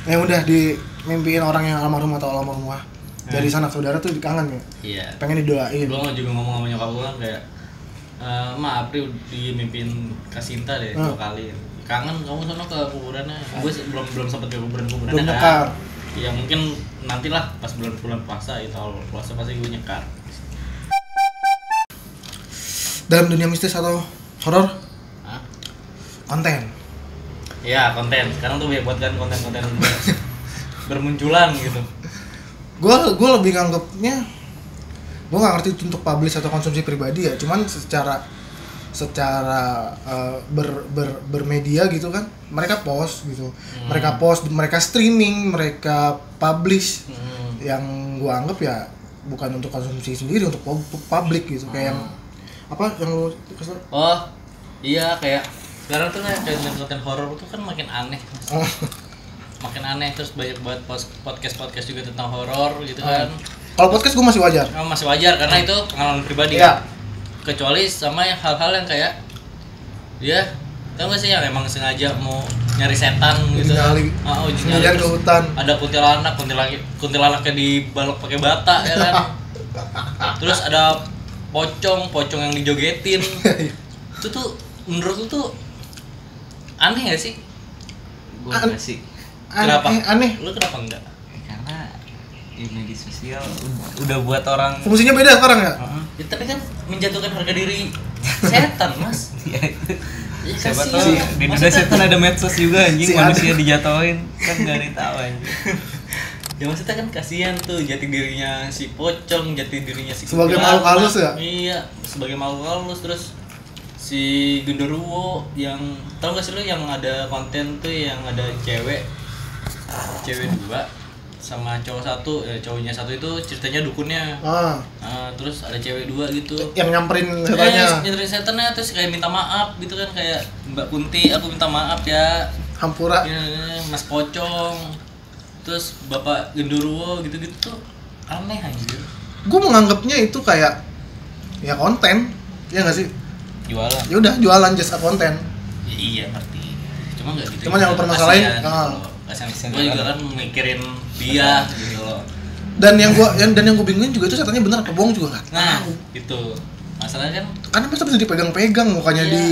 Yang udah dimimpiin orang yang almarhum atau almarhumah dari sanak saudara tuh kangen ya. Iya. Pengen didoain. Gue juga ngomong sama nyokap gue kan kayak Ma, April dimimpin Kasinta deh 2 kali. Kangen kamu sono ke kuburannya. Gue belum sempat ke kuburannya. Belum nyekar. Ya mungkin nantilah pas bulan puasa itu, awal puasa pasti gue nyekar. dalam dunia mistis atau horor? Hah? Konten. Ya konten. Sekarang tuh banyak buat kan konten-konten bermunculan gitu. Gue lebih nganggapnya, gue nggak ngerti untuk publish atau konsumsi pribadi ya. Cuman secara bermedia gitu kan, mereka post gitu, mereka streaming, mereka publish. Yang gue anggap ya bukan untuk konsumsi sendiri, untuk publik gitu. Kayak yang apa yang lu kesel? Oh iya, kayak sekarang tuh kayak konten horor tuh kan makin aneh Mas. Makin aneh, terus banyak banget podcast juga tentang horor gitu kan. Kalau podcast gue masih wajar. Masih wajar karena itu pengalaman pribadi ya. Kecuali sama yang hal-hal yang kayak dia tau gak sih yang emang sengaja mau nyari setan gitu. Kemudian ke hutan. Ada kuntilanaknya dibalok pakai bata ya kan. Terus ada pocong yang dijogetin. Itu tuh menurut lu tuh aneh gak sih? Gua enggak sih. Kenapa? Aneh. Lu kenapa enggak? Karena di media sosial udah buat orang fungsinya beda sekarang ya? Ya, tapi kan menjatuhkan harga diri setan, Mas. Ya, Ya, siapa tahu kasihan. di dunia setan ada medsos juga anjing, Si manusia dijatuhin kan nggak ditahu anjing. Ya maksudnya kan kasihan tuh jati dirinya si pocong, jati dirinya si sebagai kuntilanak. makhluk halus ya? Iya, sebagai makhluk halus. Terus si genderuwo yang tau gak sih lu yang ada konten tuh yang ada cewek dua sama cowok satu, ya cowoknya satu itu ceritanya dukunnya. Terus ada cewek dua gitu. Yang nyamperin setannya. Nyamperin setannya terus kayak minta maaf gitu kan, kayak Mbak Kunti, aku minta maaf ya. Hampura. Ya, Mas Pocong. Terus Bapak Genderuwo gitu-gitu tuh aneh anjir. Gue menganggapnya itu kayak ya konten, ya nggak sih? Jualan. Ya udah jualan jasa konten. Ya, iya ngerti. Cuma nggak gitu. Cuman yang permasalahan, kasihan gue juga kan mikirin dia gitu loh. Dan yang gue bingungin juga itu setannya bener apa bohong juga nggak Nah, tahu. itu masalahnya kan. Karena masa bisa dipegang-pegang mukanya Iya. di.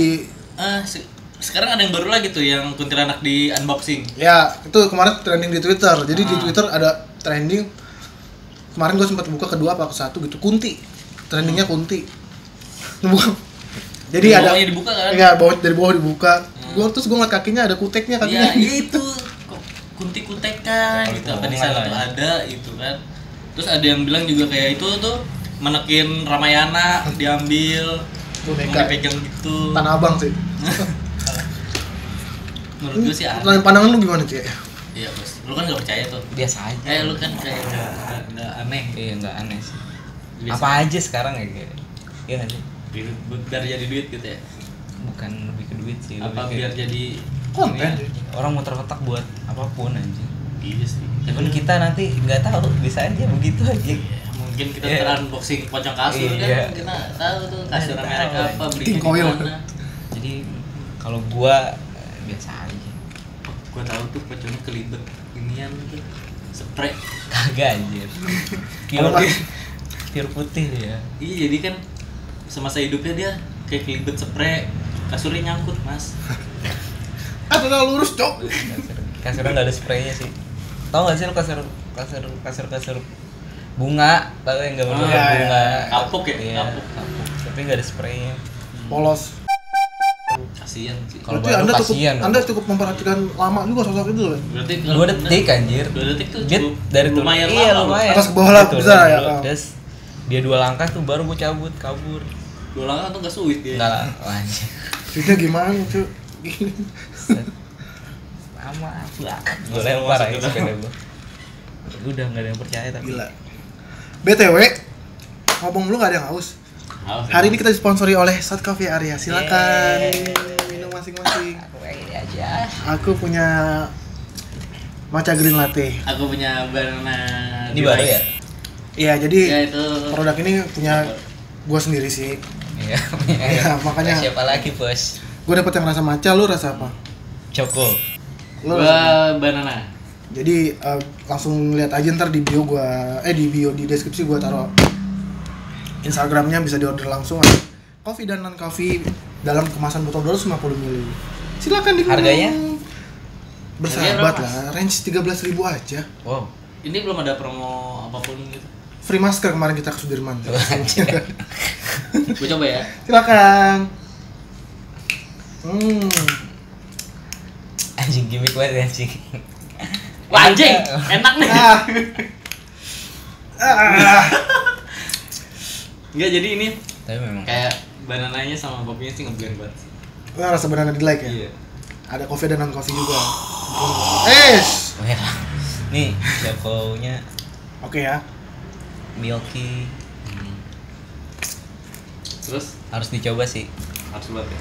Sekarang ada yang baru lagi tuh yang kuntilanak di unboxing. Ya itu kemarin trending di Twitter. Jadi di Twitter ada trending. Kemarin gue sempat buka kedua apa ke satu gitu, Kunti. Trendingnya Kunti. Bukan. Jadi ada. Bawahnya dibuka kan? Iya, dari bawah dibuka. Terus gue ngeliat kakinya ada kuteknya kakinya. Iya itu kunti kutekan gitu, apa di sana tuh ada itu kan. Terus ada yang bilang juga kayak itu tuh menekin Ramayana diambil, mau dipegang gitu. Tanah Abang sih. Menurut gue sih aneh. Pandangan lu gimana sih? Iya bos, lu kan nggak percaya tuh. Biasa aja. Lu kan kayak nggak aneh. Iya nggak aneh sih. Biasa. Apa aja sekarang ya kayak. Iya nggak sih? Biar jadi duit gitu ya. Bukan lebih ke duit sih. Apa lebih biar ke jadi Konten. orang muter otak buat apapun anjing. Iya sih. Even kita nanti nggak tahu, bisa aja begitu aja. Iya, mungkin kita Iya. unboxing pocong kasur Iya. kan, kita tahu tuh kasur Nggak merek tahu. apa, belinya King di Coil. mana. Jadi kalau gua biasa aja. Gua tahu tuh pocongnya kelibet inian tuh spray. Kagak anjir. Apa? Pure putih ya. Iya, jadi kan semasa hidupnya dia kayak kelibet spray, kasurnya nyangkut, Mas. Ada lurus, Cok. Kasurnya nggak ada spraynya sih. Tahu nggak sih lu kasur bunga, tahu yang nggak berbentuk iya, bunga. Kapuk ya? Iya, Kapuk. Tapi nggak ada spraynya. Polos. Kasihan sih. Kalau Berarti baru kasihan. Anda cukup memperhatikan lama juga sosok itu loh. Berarti 2 detik anjir. 2 detik tuh Dia cukup dari turun. lumayan Iya, lama. lumayan. Atas ke bawah lah, Gitu, bisa ya. Terus dia 2 langkah tuh baru gua kabur. 2 langkah tuh enggak suit dia. Enggak lah, anjir. Fitnya gimana, Cuk? Sama aku gue lempar aja sepeda gue. Udah nggak ada yang percaya tapi. Gila. BTW, ngomong lu gak ada yang haus. Haus, Hari ini kita disponsori oleh Sat Coffee Area. Silakan Yeay. minum masing-masing. Aku kayak gini aja. Aku punya matcha green latte. Aku punya banana. Ini baru ya? Iya, jadi Ya itu produk ini punya gua sendiri sih. Iya. Iya, makanya Siapa lagi bos? gua dapet yang rasa matcha, lu rasa apa? Choco. Lu rasa? gua banana. Jadi langsung lihat aja ntar di bio gua, di deskripsi gua taruh Instagramnya, bisa diorder langsung. Coffee dan non coffee dalam kemasan botol 250 ml. Silakan diminum. Harganya? Bersahabat Harganya lah, range 13.000 aja. Wow. Ini belum ada promo apapun gitu. free masker kemarin kita ke Sudirman. Gue coba ya. Silakan. Anjing gimmick banget anjing. Wah, anjing, enak nih. Enggak, jadi ini Tapi memang kayak banananya sama kopinya sih ngeblend banget. Wah, rasa banana di like ya? Iya. Ada coffee dan non coffee juga. merah. Nih, Jokonya Oke ya. Milky Terus harus dicoba sih. harus banget ya.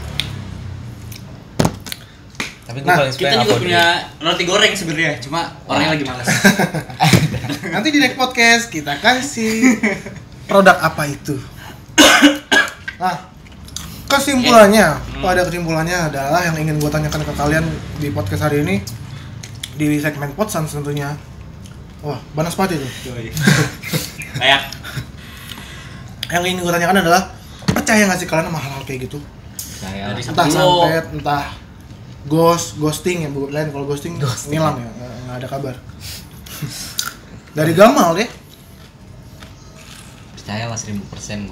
Tapi gue Nah, paling suka Kita yang juga Apodi. punya roti goreng sebenarnya, cuma orangnya lagi malas. Nanti di next podcast kita kasih produk apa itu. Nah, kesimpulannya, pada kesimpulannya adalah yang ingin gue tanyakan ke kalian di podcast hari ini di segmen Potsans tentunya. Wah, Banaspati tuh. Kayak Yang ingin gue tanyakan adalah percaya nggak sih kalian sama hal-hal kayak gitu? Saya Dari Entah Sepuluh. santet, entah ghosting ya, bu lain kalau ghosting ngilang ya, nggak ada kabar. Dari Gamal deh. percaya lah 1000%.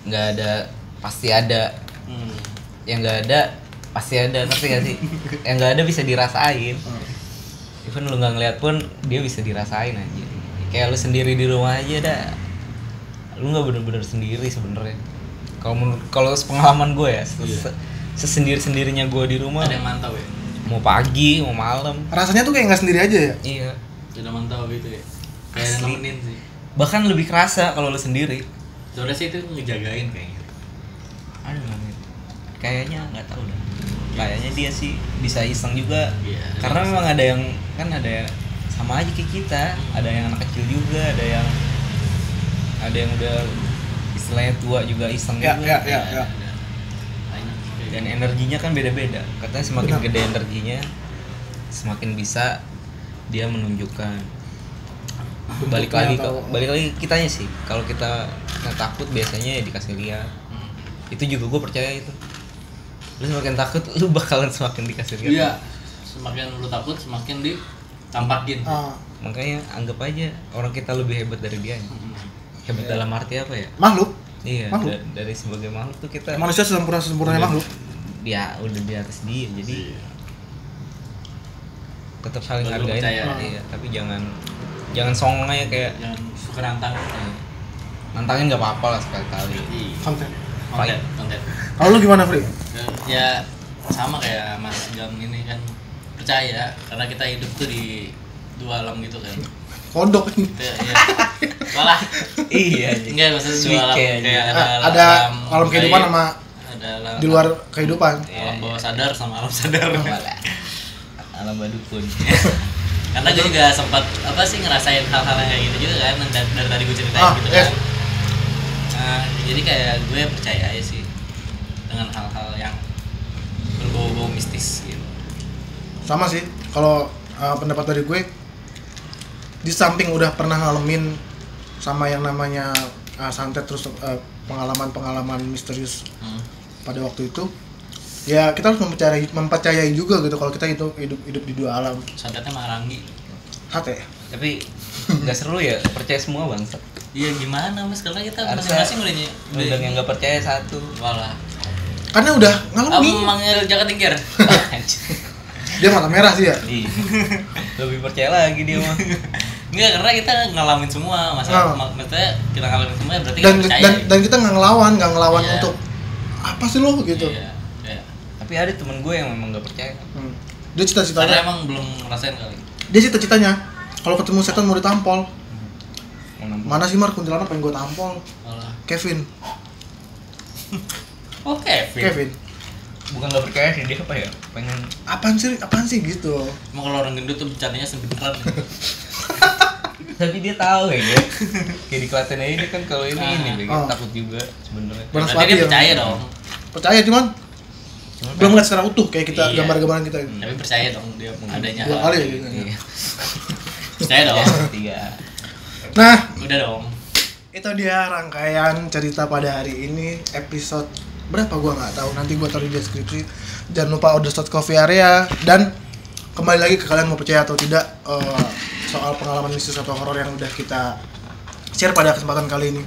Nggak ada, pasti ada. Yang nggak ada pasti ada, ngerti gak sih? Yang nggak ada bisa dirasain. Even lu nggak ngeliat pun dia bisa dirasain aja. Kayak lu sendiri di rumah aja dah, lu nggak bener-bener sendiri sebenarnya. Kalau pengalaman gue ya, sesendiri-sendirinya gue di rumah, ada yang mantau ya. mau pagi mau malam, Rasanya tuh kayak nggak sendiri aja ya. iya. Ada mantau gitu ya. Kayak Asli. nemenin sih. Bahkan lebih kerasa kalau lu sendiri. Soalnya sih itu ngejagain kayaknya. Aduh, kayaknya nggak tahu dah. Kayaknya dia sih bisa iseng juga. Iya, Karena iseng. memang ada yang kan ada sama aja kayak kita. Ada yang anak kecil juga, ada yang udah istilahnya tua juga iseng Ya, juga. ya. Banyak sih kayak Dan gitu. energinya kan beda-beda. Katanya semakin Benar. gede energinya, semakin bisa dia menunjukkan. Balik lagi kitanya sih. Kalau kita takut biasanya ya dikasih lihat. Itu juga gue percaya itu. Lu semakin takut, lu bakalan semakin dikasih lihat. Iya. Semakin lu takut, semakin ditampakin. Makanya anggap aja orang kita lebih hebat dari dia. Hebat dalam arti apa ya? Makhluk. Iya, Makhluk. dari sebagai makhluk tuh kita Manusia sempurnanya makhluk. dia udah di atas dia. Jadi tetap saling Perlu hargain. percaya. Iya, tapi jangan songong aja kayak Jangan suka nantang. nantangin nggak apa-apa lah sekali-kali. Konten. Konten. Kalau lu gimana, Fri? Ya sama kayak Mas Jam ini kan percaya karena kita hidup tuh di dua alam gitu kan. Kodok ini. Ya. Malah Iya, enggak maksudnya dua alam kayak Ada alam kehidupan gaib, sama ada alam, di luar kehidupan. alam bawah sadar sama alam sadar. alam badukun. Karena gue juga sempat apa sih ngerasain hal-hal yang kayak gitu juga kan dari tadi gue ceritain gitu yes. kan. Nah, jadi kayak gue percaya aja sih dengan hal-hal yang berbau-bau mistis gitu. Sama sih. Kalau pendapat dari gue, di samping udah pernah ngalamin sama yang namanya santet terus pengalaman-pengalaman misterius pada waktu itu, ya kita harus mempercayai juga gitu kalau kita itu hidup di dua alam. Santetnya Marangi. Hati. Tapi nggak seru ya percaya semua bangsat. Iya gimana Mas, karena kita Harusnya masing-masing udah yang nggak percaya satu. Walah. Karena udah Apa ngalamin. manggil Jaka Tingkir? Dia mata merah sih ya. Iya. Lebih percaya lagi dia mah. Enggak, karena kita ngalamin semua masalah. Maksudnya kita ngalamin semua berarti Dan, kita percaya. dan kita nggak ngelawan Iya. untuk apa sih lo gitu. Iya. Iya. Tapi ada temen gue yang memang nggak percaya. Dia Karena cita-citanya, emang belum ngerasain kali. dia cita-citanya kalau ketemu setan mau ditampol. Mau nambah. Mana sih Mar, kuntilanak pengen gue tampol. Walah. Kevin. Oh, Kevin. Bukan nggak percaya sih, dia apa ya? Pengen Apaan sih gitu. Emang kalau orang gendut tuh bercandanya sebentar. tapi dia tahu ya dia. Kayak di Klaten aja dia kan kalau ini Oh. takut juga sebenarnya. Benar. Berarti dia percaya dong. Percaya cuman Cuman belum ngeliat secara utuh kayak kita Iya. gambar-gambaran kita ini. Tapi percaya dong dia adanya. Dua kali ya gitu. Iya. Percaya dong. 3. Nah, Udah dong. itu dia rangkaian cerita pada hari ini, episode berapa gua nggak tahu, nanti gua taruh di deskripsi. Jangan lupa order Shot Coffee Area, dan kembali lagi ke kalian mau percaya atau tidak, soal pengalaman mistis atau horor yang udah kita share pada kesempatan kali ini.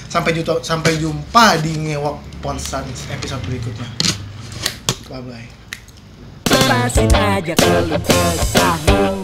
Sampai jumpa di Ngewok Podcast episode berikutnya. Bye bye. Lepasin aja keluh kesahmu.